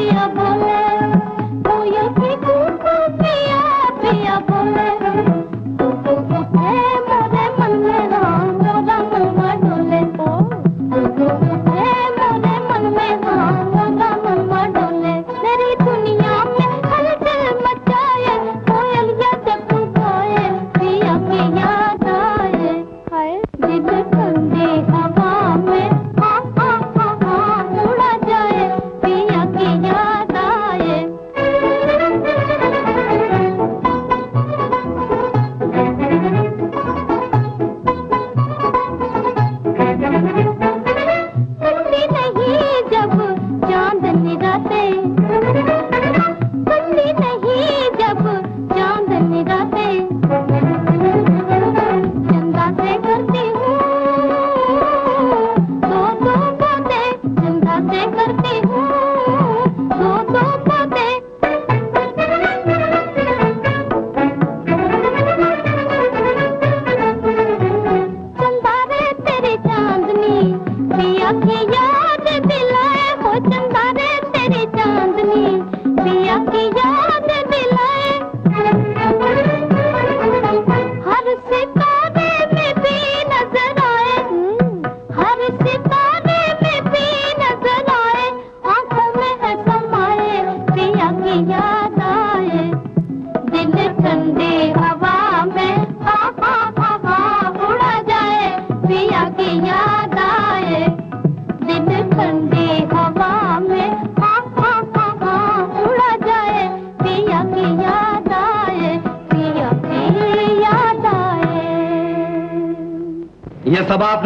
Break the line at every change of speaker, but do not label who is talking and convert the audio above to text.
पिया बोले, कोयल की कूकू पिया पिया बोले, कूकू उठे मोरे मन में राम, मोरा मनवा डोले, कूकू उठे मोरे मन में राम, मोरा मनवा डोले। मेरी दुनिया में हलचल मचाए, कोयलिया जब गाए, पिया की याद आए, हाय दिल ठंडी हवा में हा हा हा हा उड़ा जाए, पिया की याद आए। ठंडी नहीं जब चांदनी रातें, ठंडी नहीं जब चांदनी रातें, चंदा से करती हूँ दो दो बातें, चंदा से करती हूँ दो दो बातें। चंदा रे तेरी चांदनी पिया की याद दिलाए, हो चंदा रे तेरी चांदनी पिया की याद दिलाए। हर सितारे में भी नजर आए, हर सितारे में भी नजर आए, आंखों में है समाए, पिया की याद आए। दिल ठंडी हवा में हा हा हा हा उड़ा जाए, पिया की याद आए। दिल ठंडी हवा में हा हा हा हा उड़ा जाए, पिया की याद आए, पिया की याद आए।
ये सब आपने